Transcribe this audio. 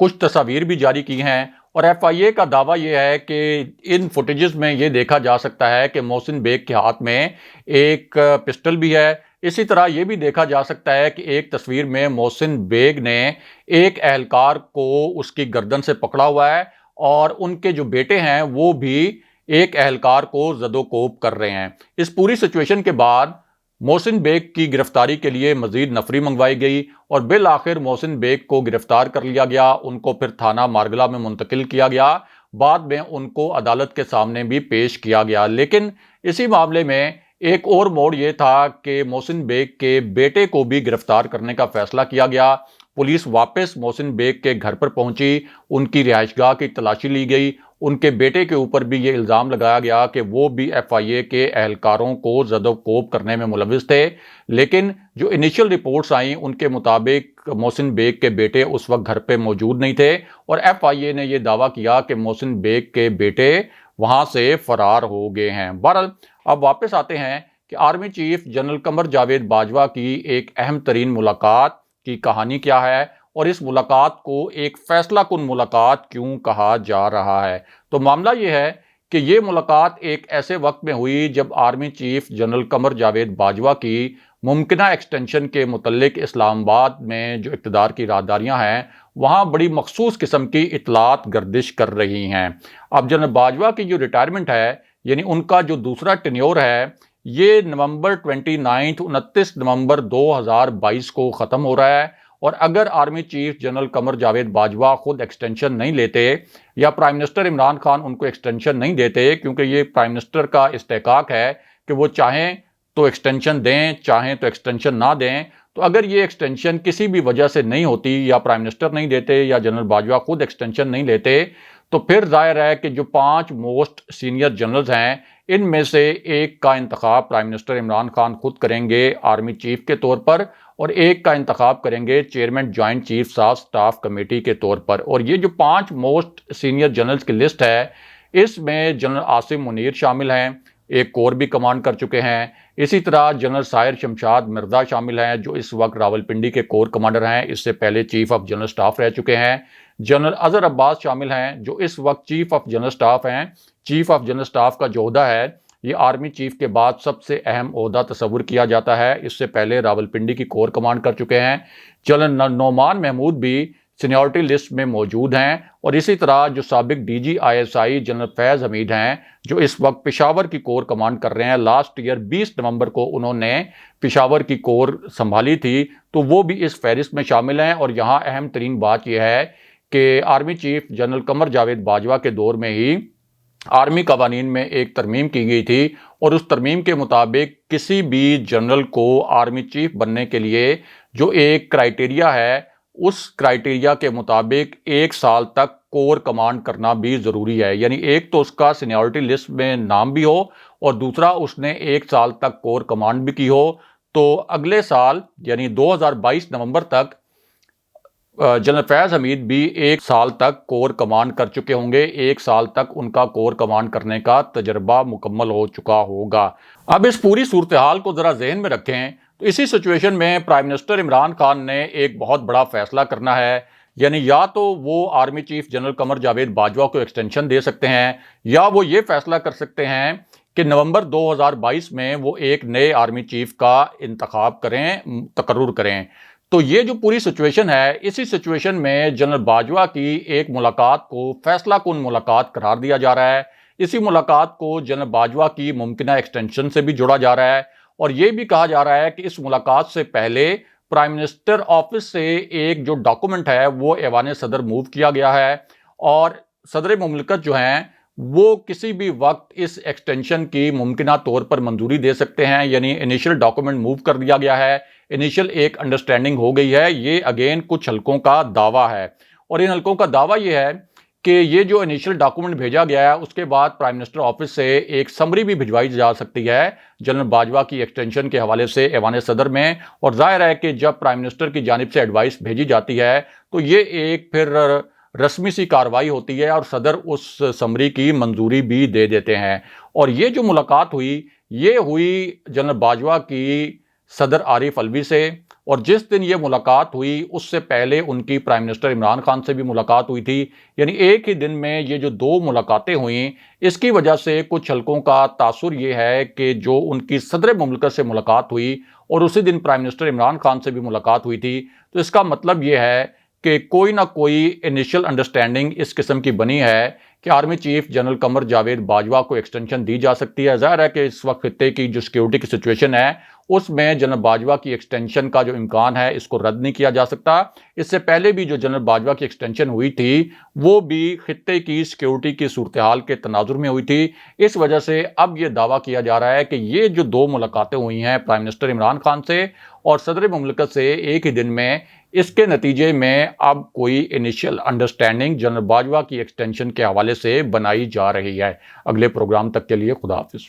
کچھ تصاویر بھی جاری کی ہیں، اور ایف آئی اے کا دعویٰ یہ ہے کہ ان فوٹیجز میں یہ دیکھا جا سکتا ہے کہ محسن بیگ کے ہاتھ میں ایک پسٹل بھی ہے۔ اسی طرح یہ بھی دیکھا جا سکتا ہے کہ ایک تصویر میں محسن بیگ نے ایک اہلکار کو اس کی گردن سے پکڑا ہوا ہے، اور ان کے جو بیٹے ہیں وہ بھی ایک اہلکار کو زد و کوب کر رہے ہیں۔ اس پوری سچویشن کے بعد محسن بیگ کی گرفتاری کے لیے مزید نفری منگوائی گئی، اور بالآخر محسن بیگ کو گرفتار کر لیا گیا۔ ان کو پھر تھانہ مارگلہ میں منتقل کیا گیا، بعد میں ان کو عدالت کے سامنے بھی پیش کیا گیا۔ لیکن اسی معاملے میں ایک اور موڑ یہ تھا کہ محسن بیگ کے بیٹے کو بھی گرفتار کرنے کا فیصلہ کیا گیا۔ پولیس واپس محسن بیگ کے گھر پر پہنچی، ان کی رہائش گاہ کی تلاشی لی گئی۔ ان کے بیٹے کے اوپر بھی یہ الزام لگایا گیا کہ وہ بھی ایف آئی اے کے اہلکاروں کو زد و کوب کرنے میں ملوث تھے، لیکن جو انیشل رپورٹس آئیں ان کے مطابق محسن بیگ کے بیٹے اس وقت گھر پہ موجود نہیں تھے، اور ایف آئی اے نے یہ دعویٰ کیا کہ محسن بیگ کے بیٹے وہاں سے فرار ہو گئے ہیں۔ بہرحال اب واپس آتے ہیں کہ army chief general Qamar Javed Bajwa کی ایک اہم ترین ملاقات کی کہانی کیا ہے، اور اس ملاقات کو ایک فیصلہ کن ملاقات کیوں کہا جا رہا ہے۔ تو معاملہ یہ ہے کہ یہ ملاقات ایک ایسے وقت میں ہوئی جب army chief general Qamar Javed Bajwa کی ممکنہ ایکسٹینشن کے متعلق اسلام آباد میں جو اقتدار کی راداریاں ہیں وہاں بڑی مخصوص قسم کی اطلاعات گردش کر رہی ہیں۔ اب جنرل باجوہ کی جو ریٹائرمنٹ ہے، یعنی ان کا جو دوسرا ٹینیور ہے، یہ نومبر 29 نومبر 2022 کو ختم ہو رہا ہے، اور اگر army chief general Qamar Javed Bajwa خود ایکسٹینشن نہیں لیتے یا پرائم منسٹر عمران خان ان کو ایکسٹینشن نہیں دیتے، کیونکہ یہ پرائم منسٹر کا استحقاق ہے کہ وہ چاہیں تو ایکسٹینشن دیں، چاہیں تو ایکسٹینشن نہ دیں، تو اگر یہ ایکسٹینشن کسی بھی وجہ سے نہیں ہوتی، یا پرائم منسٹر نہیں دیتے یا جنرل باجوہ خود ایکسٹینشن نہیں لیتے، تو پھر ظاہر ہے کہ جو 5 موسٹ سینئر جنرلز ہیں ان میں سے ایک کا انتخاب پرائم منسٹر عمران خان خود کریں گے آرمی چیف کے طور پر، اور ایک کا انتخاب کریں گے chairman joint chief of staff committee کے طور پر۔ اور یہ جو 5 موسٹ سینئر جنرلز کی لسٹ ہے، اس میں جنرل عاصم منیر شامل ہیں، ایک کور بھی کمانڈ کر چکے ہیں۔ اسی طرح جنرل سائر شمشاد مرزا شامل ہیں جو اس وقت راولپنڈی کے کور کمانڈر ہیں، اس سے پہلے چیف آف جنرل سٹاف رہ چکے ہیں۔ جنرل اظہر عباس شامل ہیں جو اس وقت چیف آف جنرل سٹاف ہیں۔ چیف آف جنرل سٹاف کا جو عہدہ ہے یہ آرمی چیف کے بعد سب سے اہم عہدہ تصور کیا جاتا ہے، اس سے پہلے راولپنڈی کی کور کمانڈ کر چکے ہیں۔ جنرل نعمان محمود بھی سینیورٹی لسٹ میں موجود ہیں، اور اسی طرح جو سابق D G I S I general Faiz Hameed ہیں جو اس وقت پشاور کی کور کمانڈ کر رہے ہیں۔ لاسٹ ایئر 20 نومبر کو انہوں نے پشاور کی کور سنبھالی تھی، تو وہ بھی اس فہرست میں شامل ہیں۔ اور یہاں اہم ترین بات یہ ہے کہ army chief general Qamar Javed Bajwa کے دور میں ہی آرمی قوانین میں ایک ترمیم کی گئی تھی، اور اس ترمیم کے مطابق کسی بھی جنرل کو آرمی چیف بننے کے لیے جو ایک کرائیٹیریا ہے، اس کرائیٹیریا کے مطابق 1 سال تک کور کمانڈ کرنا بھی ضروری ہے۔ یعنی ایک تو اس کا سینیورٹی لسٹ میں نام بھی ہو، اور دوسرا اس نے 1 سال تک کور کمانڈ بھی کی ہو۔ تو اگلے سال یعنی 2022 نومبر تک جنرل فیض حمید بھی 1 سال تک کور کمانڈ کر چکے ہوں گے، 1 سال تک ان کا کور کمانڈ کرنے کا تجربہ مکمل ہو چکا ہوگا۔ اب اس پوری صورتحال کو ذرا ذہن میں رکھیں تو اسی سچویشن میں پرائم منسٹر عمران خان نے ایک بہت بڑا فیصلہ کرنا ہے، یعنی یا تو وہ army chief general Qamar Javed Bajwa کو ایکسٹینشن دے سکتے ہیں، یا وہ یہ فیصلہ کر سکتے ہیں کہ نومبر 2022 میں وہ ایک نئے آرمی چیف کا انتخاب کریں، تقرر کریں۔ تو یہ جو پوری سچویشن ہے، اسی سچویشن میں جنرل باجوہ کی ایک ملاقات کو فیصلہ کن ملاقات قرار دیا جا رہا ہے۔ اسی ملاقات کو جنرل باجوہ کی ممکنہ ایکسٹینشن سے بھی جوڑا جا رہا ہے، اور یہ بھی کہا جا رہا ہے کہ اس ملاقات سے پہلے پرائم منسٹر آفس سے ایک جو ڈاکومنٹ ہے وہ ایوان صدر موو کیا گیا ہے، اور صدر مملکت جو ہیں وہ کسی بھی وقت اس ایکسٹینشن کی ممکنہ طور پر منظوری دے سکتے ہیں۔ یعنی انیشل ڈاکومنٹ موو کر دیا گیا ہے، انیشل ایک انڈرسٹینڈنگ ہو گئی ہے۔ یہ اگین کچھ حلقوں کا دعویٰ ہے، اور ان حلقوں کا دعویٰ یہ ہے کہ یہ جو انیشل ڈاکومنٹ بھیجا گیا ہے اس کے بعد پرائم منسٹر آفس سے ایک سمری بھی بھجوائی جا سکتی ہے جنرل باجوہ کی ایکسٹینشن کے حوالے سے ایوان صدر میں، اور ظاہر ہے کہ جب پرائم منسٹر کی جانب سے ایڈوائس بھیجی جاتی ہے تو یہ ایک پھر رسمی سی کارروائی ہوتی ہے، اور صدر اس سمری کی منظوری بھی دے دیتے ہیں۔ اور یہ جو ملاقات ہوئی یہ ہوئی جنرل باجوہ کی صدر عارف علوی سے، اور جس دن یہ ملاقات ہوئی اس سے پہلے ان کی پرائم منسٹر عمران خان سے بھی ملاقات ہوئی تھی، یعنی ایک ہی دن میں یہ جو 2 ملاقاتیں ہوئیں، اس کی وجہ سے کچھ حلقوں کا تاثر یہ ہے کہ جو ان کی صدر مملکت سے ملاقات ہوئی اور اسی دن پرائم منسٹر عمران خان سے بھی ملاقات ہوئی تھی، تو اس کا مطلب یہ ہے کہ کوئی نہ کوئی انیشل انڈرسٹینڈنگ اس قسم کی بنی ہے کہ army chief general Qamar Javed Bajwa کو ایکسٹینشن دی جا سکتی ہے۔ ظاہر ہے کہ اس وقت خطے کی جو سیکیورٹی کی سچویشن ہے اس میں جنرل باجوہ کی ایکسٹینشن کا جو امکان ہے اس کو رد نہیں کیا جا سکتا۔ اس سے پہلے بھی جو جنرل باجوہ کی ایکسٹینشن ہوئی تھی وہ بھی خطے کی سیکیورٹی کی صورتحال کے تناظر میں ہوئی تھی۔ اس وجہ سے اب یہ دعویٰ کیا جا رہا ہے کہ یہ جو 2 ملاقاتیں ہوئی ہیں پرائم منسٹر عمران خان سے اور صدر مملکت سے ایک ہی دن میں، اس کے نتیجے میں اب کوئی انیشل انڈرسٹینڈنگ جنرل باجوہ کی ایکسٹینشن کے حوالے سے بنائی جا رہی ہے۔ اگلے پروگرام تک کے لیے خدا حافظ۔